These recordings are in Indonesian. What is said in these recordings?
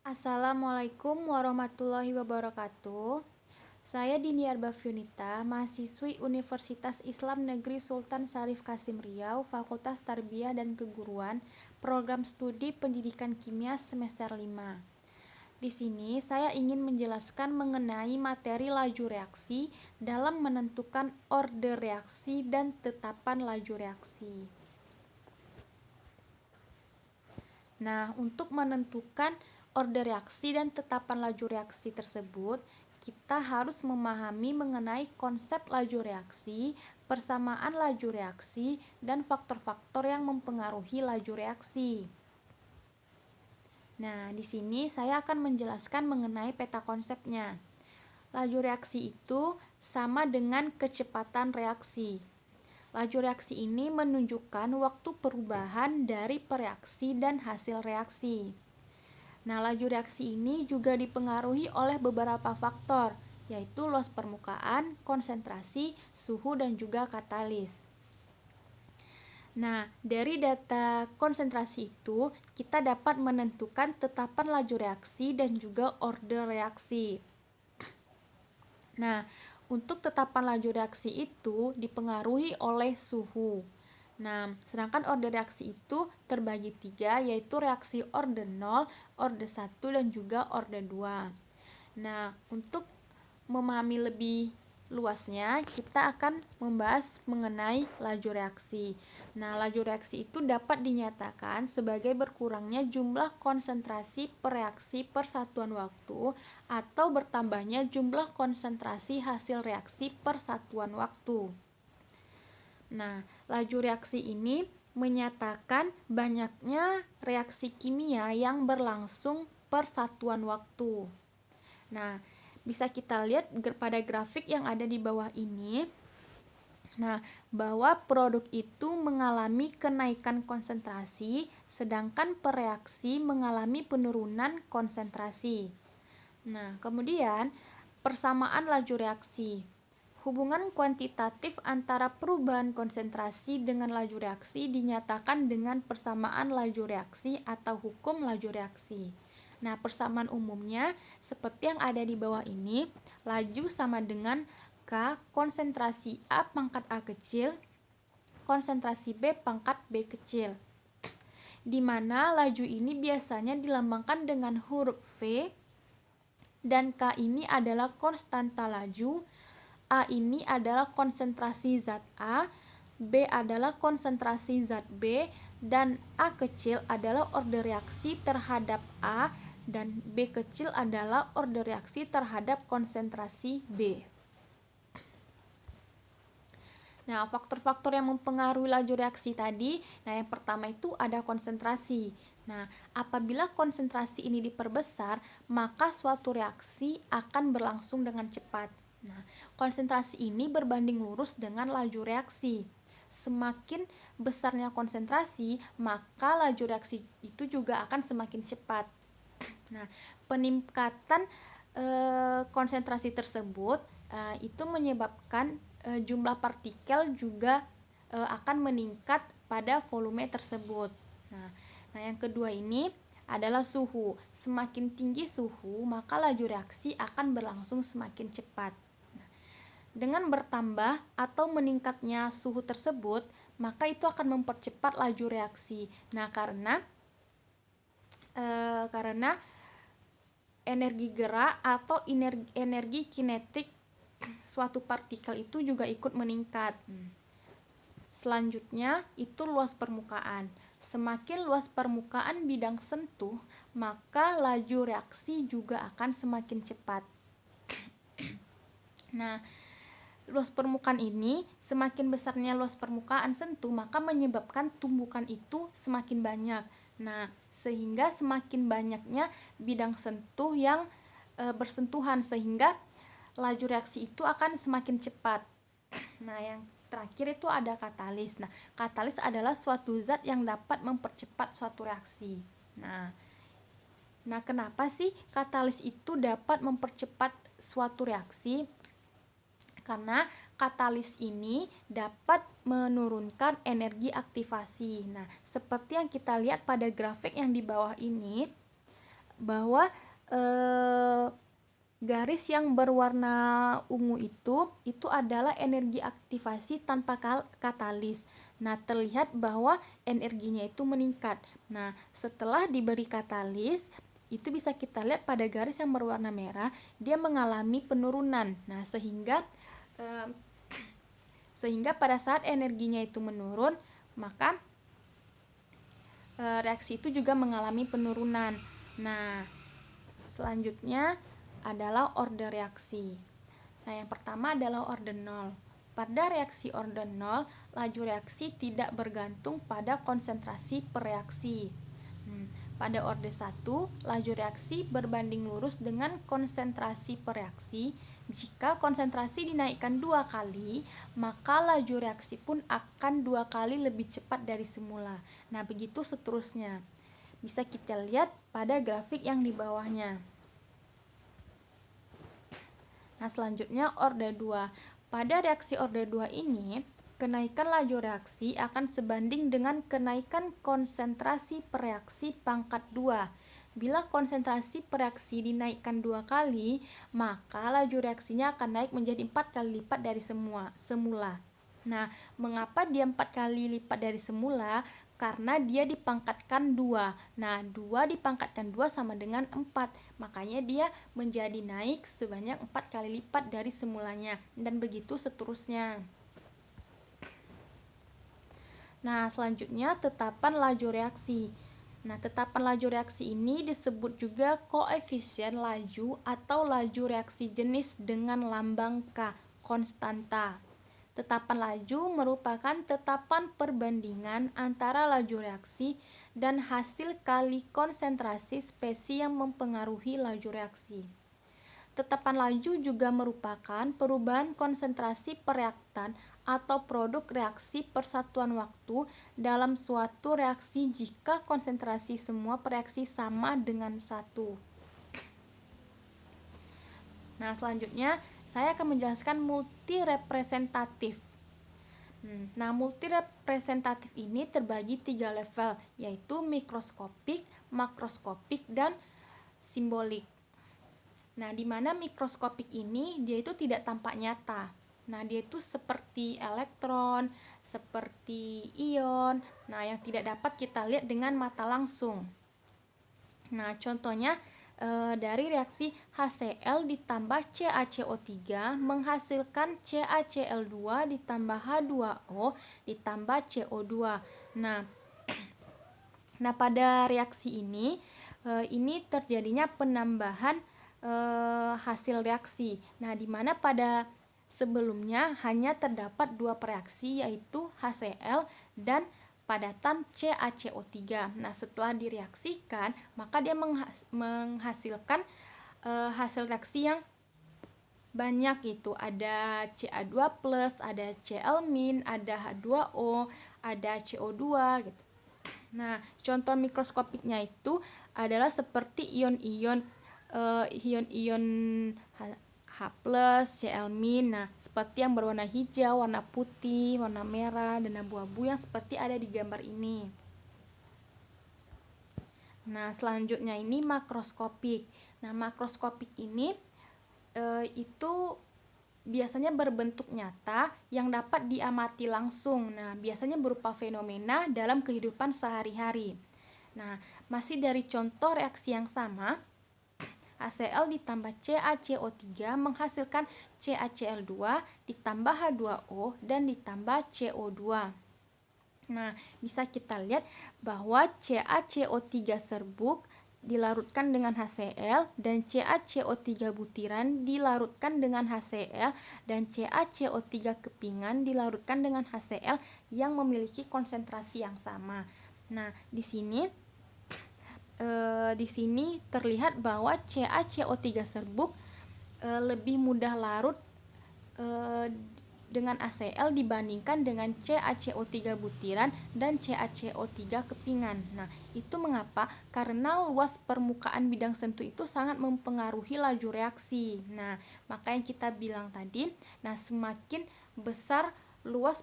Assalamualaikum warahmatullahi wabarakatuh. Saya Dini Arbafiunita, mahasiswi Universitas Islam Negeri Sultan Syarif Kasim Riau, Fakultas Tarbiyah dan Keguruan, Program Studi Pendidikan Kimia semester 5. Di sini saya ingin menjelaskan mengenai materi laju reaksi dalam menentukan order reaksi dan tetapan laju reaksi. Nah, untuk menentukan order reaksi dan tetapan laju reaksi tersebut, kita harus memahami mengenai konsep laju reaksi, persamaan laju reaksi, dan faktor-faktor yang mempengaruhi laju reaksi. Nah, di sini saya akan menjelaskan mengenai peta konsepnya. Laju reaksi itu sama dengan kecepatan reaksi. Laju reaksi ini menunjukkan waktu perubahan dari pereaksi dan hasil reaksi. Nah, laju reaksi ini juga dipengaruhi oleh beberapa faktor, yaitu luas permukaan, konsentrasi, suhu, dan juga katalis. Nah, dari data konsentrasi itu, kita dapat menentukan tetapan laju reaksi dan juga order reaksi. Nah, untuk tetapan laju reaksi itu dipengaruhi oleh suhu. Nah, sedangkan order reaksi itu terbagi 3, yaitu reaksi order 0, order 1, dan juga order 2. Nah, untuk memahami lebih luasnya, kita akan membahas mengenai laju reaksi. Nah, laju reaksi itu dapat dinyatakan sebagai berkurangnya jumlah konsentrasi per reaksi per satuan waktu atau bertambahnya jumlah konsentrasi hasil reaksi per satuan waktu. Nah, laju reaksi ini menyatakan banyaknya reaksi kimia yang berlangsung per satuan waktu. Nah, bisa kita lihat pada grafik yang ada di bawah ini. Nah, bahwa produk itu mengalami kenaikan konsentrasi, sedangkan pereaksi mengalami penurunan konsentrasi. Nah, kemudian persamaan laju reaksi. Hubungan kuantitatif antara perubahan konsentrasi dengan laju reaksi dinyatakan dengan persamaan laju reaksi atau hukum laju reaksi. Nah, persamaan umumnya seperti yang ada di bawah ini, laju sama dengan K konsentrasi A pangkat A kecil, konsentrasi B pangkat B kecil. Di mana laju ini biasanya dilambangkan dengan huruf V, dan K ini adalah konstanta laju, A ini adalah konsentrasi zat A, B adalah konsentrasi zat B, dan A kecil adalah order reaksi terhadap A, dan B kecil adalah order reaksi terhadap konsentrasi B. Nah, faktor-faktor yang mempengaruhi laju reaksi tadi, yang pertama itu ada konsentrasi. Nah, apabila konsentrasi ini diperbesar, maka suatu reaksi akan berlangsung dengan cepat. Nah, konsentrasi ini berbanding lurus dengan laju reaksi. Semakin besarnya konsentrasi, maka laju reaksi itu juga akan semakin cepat. Nah, peningkatan konsentrasi tersebut itu menyebabkan jumlah partikel juga akan meningkat pada volume tersebut. Nah, yang kedua ini adalah suhu. Semakin tinggi suhu, maka laju reaksi akan berlangsung semakin cepat. Nah, dengan bertambah atau meningkatnya suhu tersebut, maka itu akan mempercepat laju reaksi. Nah, karena energi gerak atau energi kinetik suatu partikel itu juga ikut meningkat. Selanjutnya itu luas permukaan. Semakin luas permukaan bidang sentuh, maka laju reaksi juga akan semakin cepat. Nah, luas permukaan ini, semakin besarnya luas permukaan sentuh, maka menyebabkan tumbukan itu semakin banyak. Nah, sehingga semakin banyaknya bidang sentuh yang bersentuhan, sehingga laju reaksi itu akan semakin cepat. Nah, yang terakhir itu ada katalis. Nah, katalis adalah suatu zat yang dapat mempercepat suatu reaksi. Nah, kenapa sih katalis itu dapat mempercepat suatu reaksi? Karena katalis ini dapat menurunkan energi aktivasi. Nah, seperti yang kita lihat pada grafik yang di bawah ini, bahwa garis yang berwarna ungu itu adalah energi aktivasi tanpa katalis. Nah, terlihat bahwa energinya itu meningkat. Nah, setelah diberi katalis, itu bisa kita lihat pada garis yang berwarna merah, dia mengalami penurunan. Nah, sehingga pada saat energinya itu menurun, maka reaksi itu juga mengalami penurunan. Nah, selanjutnya adalah order reaksi. Nah, yang pertama adalah order 0. Pada reaksi order 0, laju reaksi tidak bergantung pada konsentrasi per reaksi. Pada order 1, laju reaksi berbanding lurus dengan konsentrasi per reaksi. Jika konsentrasi dinaikkan 2 kali, maka laju reaksi pun akan 2 kali lebih cepat dari semula. Nah, begitu seterusnya. Bisa kita lihat pada grafik yang di bawahnya. Nah, selanjutnya order 2. Pada reaksi order 2 ini, kenaikan laju reaksi akan sebanding dengan kenaikan konsentrasi per reaksi pangkat 2. Bila konsentrasi per reaksi dinaikkan 2 kali, maka laju reaksinya akan naik menjadi 4 kali lipat dari semula. Nah, mengapa dia 4 kali lipat dari semula? Karena dia dipangkatkan 2. Nah, 2 dipangkatkan 2 sama dengan 4. Makanya dia menjadi naik sebanyak 4 kali lipat dari semulanya. Dan begitu seterusnya. Nah, selanjutnya tetapan laju reaksi. Nah, tetapan laju reaksi ini disebut juga koefisien laju atau laju reaksi jenis dengan lambang K, konstanta. Tetapan laju merupakan tetapan perbandingan antara laju reaksi dan hasil kali konsentrasi spesies yang mempengaruhi laju reaksi. Tetapan laju juga merupakan perubahan konsentrasi per reaktan atau produk reaksi persatuan waktu dalam suatu reaksi jika konsentrasi semua reaksi sama dengan 1. Nah, selanjutnya saya akan menjelaskan multirepresentatif. Nah, multirepresentatif ini terbagi 3 level, yaitu mikroskopik, makroskopik, dan simbolik. Nah, di mana mikroskopik ini dia itu tidak tampak nyata. Nah, dia itu seperti elektron, seperti ion, nah yang tidak dapat kita lihat dengan mata langsung. Nah, contohnya dari reaksi HCl ditambah CaCO3 menghasilkan CaCl2 ditambah H2O ditambah CO2. Nah, pada reaksi ini terjadinya penambahan hasil reaksi. Nah, di mana pada sebelumnya hanya terdapat 2 reaksi, yaitu HCl dan padatan CaCO3. Nah, setelah direaksikan, maka dia menghasilkan hasil reaksi yang banyak, itu ada Ca2+, ada Cl-, ada H2O, ada CO2 gitu. Nah, contoh mikroskopiknya itu adalah seperti ion-ion H+, Cl-, nah seperti yang berwarna hijau, warna putih, warna merah, dan abu-abu yang seperti ada di gambar ini. Nah, selanjutnya ini makroskopik. Nah, makroskopik ini itu biasanya berbentuk nyata yang dapat diamati langsung. Nah, biasanya berupa fenomena dalam kehidupan sehari-hari. Nah, masih dari contoh reaksi yang sama, HCl ditambah CaCO3 menghasilkan CaCl2 ditambah H2O dan ditambah CO2. Nah, bisa kita lihat bahwa CaCO3 serbuk dilarutkan dengan HCl dan CaCO3 butiran dilarutkan dengan HCl dan CaCO3 kepingan dilarutkan dengan HCl yang memiliki konsentrasi yang sama. Nah, di sini terlihat bahwa CaCO3 serbuk lebih mudah larut dengan HCl dibandingkan dengan CaCO3 butiran dan CaCO3 kepingan. Nah, itu mengapa? Karena luas permukaan bidang sentuh itu sangat mempengaruhi laju reaksi. Nah, maka yang kita bilang tadi, nah semakin besar luas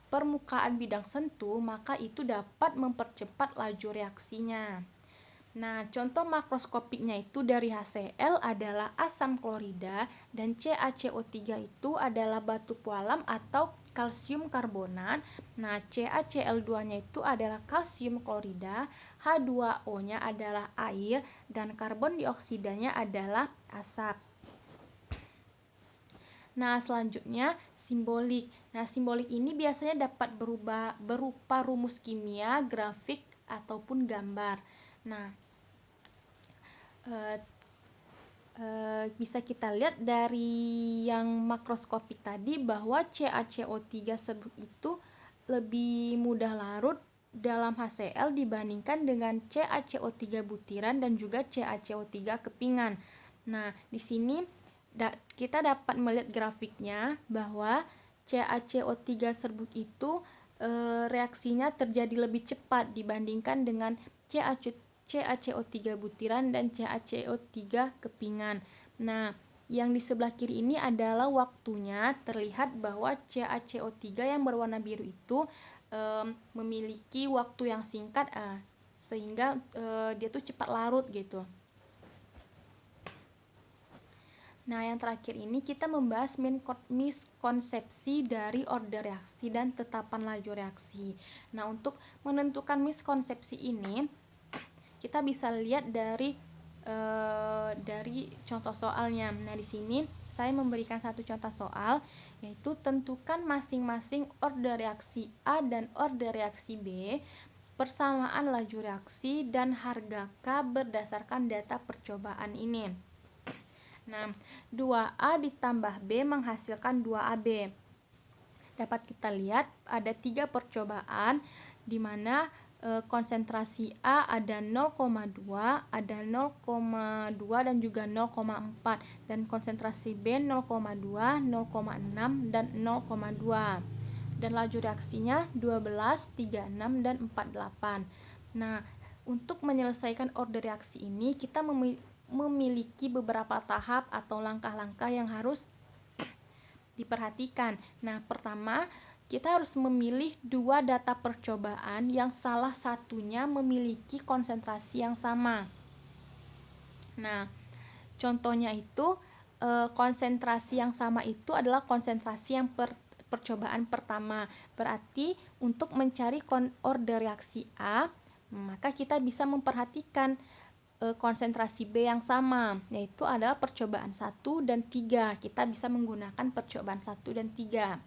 permukaan bidang sentuh, maka itu dapat mempercepat laju reaksinya. Nah, contoh makroskopiknya itu dari HCl adalah asam klorida dan CaCO3 itu adalah batu pualam atau kalsium karbonat. Nah, CaCl2-nya itu adalah kalsium klorida, H2O-nya adalah air, dan karbon dioksidanya adalah asap. Nah, selanjutnya simbolik. Nah, simbolik ini biasanya dapat berupa rumus kimia, grafik, ataupun gambar. Nah, bisa kita lihat dari yang makroskopik tadi bahwa CaCO3 itu lebih mudah larut dalam HCl dibandingkan dengan CaCO3 butiran dan juga CaCO3 kepingan. Nah, di sini kita dapat melihat grafiknya bahwa CaCO3 serbuk itu reaksinya terjadi lebih cepat dibandingkan dengan CaCO3 butiran dan CaCO3 kepingan. Nah, yang di sebelah kiri ini adalah waktunya. Terlihat bahwa CaCO3 yang berwarna biru itu memiliki waktu yang singkat sehingga dia tuh cepat larut gitu. Nah, yang terakhir ini kita membahas miskonsepsi dari order reaksi dan tetapan laju reaksi. Nah, untuk menentukan miskonsepsi ini kita bisa lihat dari contoh soalnya. Nah, di sini saya memberikan satu contoh soal, yaitu tentukan masing-masing order reaksi A dan order reaksi B, persamaan laju reaksi dan harga K berdasarkan data percobaan ini. Nah, 2A ditambah B menghasilkan 2AB. Dapat kita lihat ada 3 percobaan di mana konsentrasi A ada 0,2, ada 0,2 dan juga 0,4, dan konsentrasi B 0,2, 0,6 dan 0,2. Dan laju reaksinya 12, 36 dan 48. Nah, untuk menyelesaikan order reaksi ini kita memiliki beberapa tahap atau langkah-langkah yang harus diperhatikan. Nah, pertama kita harus memilih 2 data percobaan yang salah satunya memiliki konsentrasi yang sama. Nah, contohnya itu konsentrasi yang sama itu adalah konsentrasi yang percobaan pertama. Berarti untuk mencari order reaksi A, maka kita bisa memperhatikan konsentrasi B yang sama, yaitu adalah percobaan 1 dan 3. Kita bisa menggunakan percobaan 1 dan 3.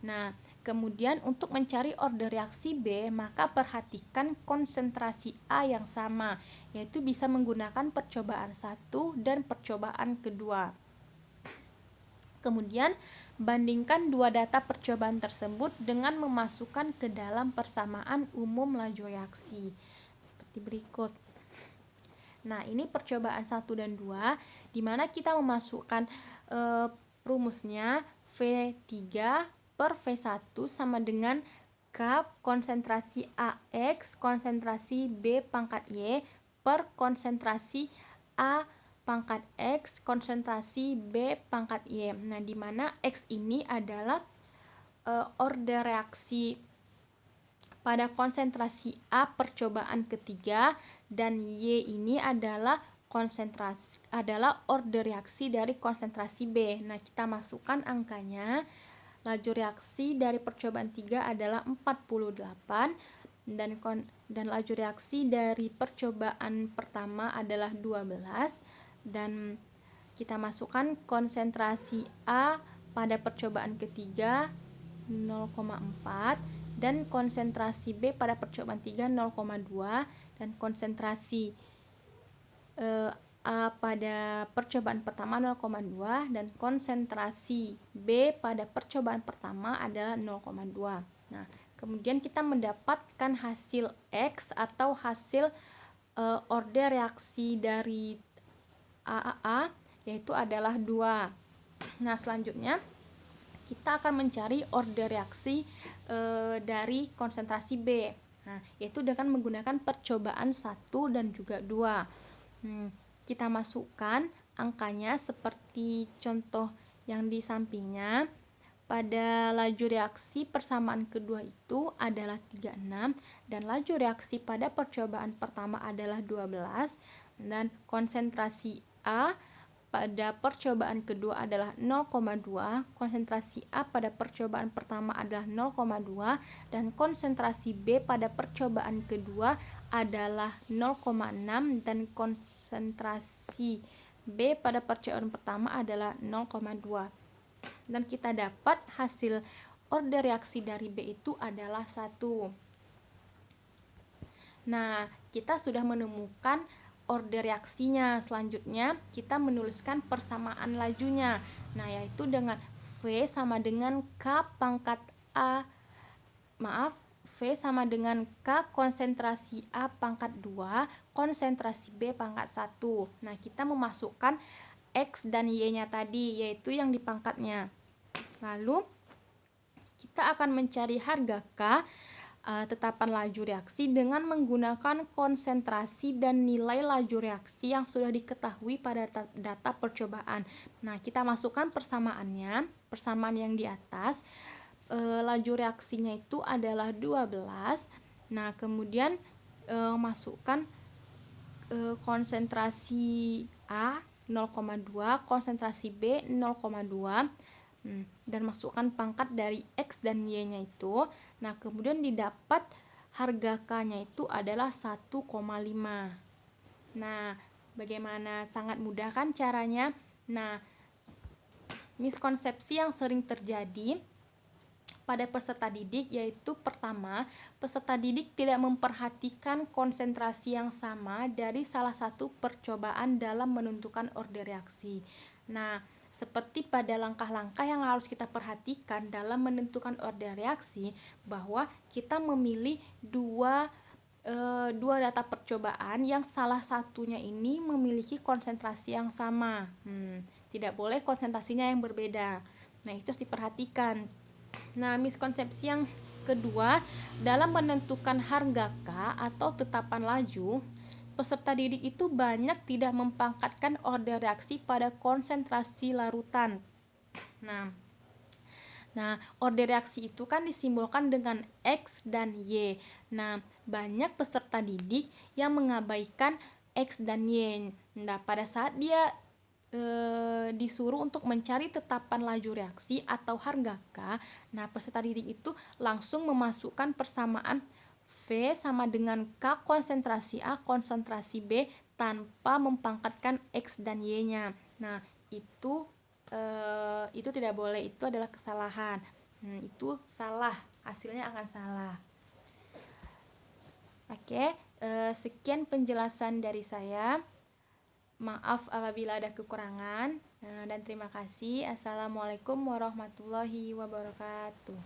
Nah, kemudian untuk mencari order reaksi B, maka perhatikan konsentrasi A yang sama, yaitu bisa menggunakan percobaan 1 dan percobaan kedua. Kemudian, bandingkan 2 data percobaan tersebut dengan memasukkan ke dalam persamaan umum laju reaksi. Seperti berikut. Nah, ini percobaan 1 dan 2, di mana kita memasukkan rumusnya V3 per V1 sama dengan K konsentrasi AX, konsentrasi B pangkat Y, per konsentrasi A pangkat X, konsentrasi B pangkat Y. Nah, di mana X ini adalah order reaksi pada konsentrasi A percobaan ketiga, dan Y ini adalah order reaksi dari konsentrasi B. Nah, kita masukkan angkanya. Laju reaksi dari percobaan 3 adalah 48 dan laju reaksi dari percobaan pertama adalah 12, dan kita masukkan konsentrasi A pada percobaan ketiga 0,4 dan konsentrasi B pada percobaan 3 0,2 dan konsentrasi A pada percobaan pertama 0,2 dan konsentrasi B pada percobaan pertama adalah 0,2. Nah, kemudian kita mendapatkan hasil X atau hasil order reaksi dari AAA, yaitu adalah 2. Nah, selanjutnya kita akan mencari order reaksi dari konsentrasi B. Nah, yaitu dengan menggunakan percobaan 1 dan juga 2. Kita masukkan angkanya seperti contoh yang di sampingnya. pada laju reaksi persamaan kedua itu adalah 36 dan laju reaksi pada percobaan pertama adalah 12 dan konsentrasi A pada percobaan kedua adalah 0,2, konsentrasi A pada percobaan pertama adalah 0,2 dan konsentrasi B pada percobaan kedua adalah 0,6 dan konsentrasi B pada percobaan pertama adalah 0,2. Dan kita dapat hasil order reaksi dari B itu adalah 1. Nah, kita sudah menemukan order reaksinya. Selanjutnya, kita menuliskan persamaan lajunya. Nah, yaitu dengan V sama dengan K pangkat A. V sama dengan K konsentrasi A pangkat 2, konsentrasi B pangkat 1. Nah, kita memasukkan X dan Y-nya tadi, yaitu yang di pangkatnya. Lalu, kita akan mencari harga K, tetapan laju reaksi dengan menggunakan konsentrasi dan nilai laju reaksi yang sudah diketahui pada data percobaan. Nah, kita masukkan persamaannya, persamaan yang di atas. Laju reaksinya itu adalah 12. Nah, kemudian masukkan konsentrasi A 0,2, konsentrasi B 0,2, dan masukkan pangkat dari X dan Y-nya itu. Nah, kemudian didapat harga K-nya itu adalah 1,5. Nah, bagaimana? Sangat mudah kan caranya? Nah, miskonsepsi yang sering terjadi pada peserta didik yaitu pertama, peserta didik tidak memperhatikan konsentrasi yang sama dari salah satu percobaan dalam menentukan order reaksi. Nah, seperti pada langkah-langkah yang harus kita perhatikan dalam menentukan order reaksi, bahwa kita memilih dua data percobaan yang salah satunya ini memiliki konsentrasi yang sama. Tidak boleh konsentrasinya yang berbeda. Nah, itu harus diperhatikan. Nah, miskonsepsi yang kedua, dalam menentukan harga K atau tetapan laju, peserta didik itu banyak tidak mempangkatkan order reaksi pada konsentrasi larutan. Nah, order reaksi itu kan disimbolkan dengan X dan Y. Nah, banyak peserta didik yang mengabaikan X dan Y. Nah, pada saat dia disuruh untuk mencari tetapan laju reaksi atau harga K, nah peserta didik itu langsung memasukkan persamaan V sama dengan K konsentrasi A konsentrasi B tanpa mempangkatkan X dan Y-nya. Nah, itu tidak boleh, itu adalah kesalahan. Itu salah, hasilnya akan salah. Oke, sekian penjelasan dari saya. Maaf apabila ada kekurangan, dan terima kasih. Assalamualaikum warahmatullahi wabarakatuh.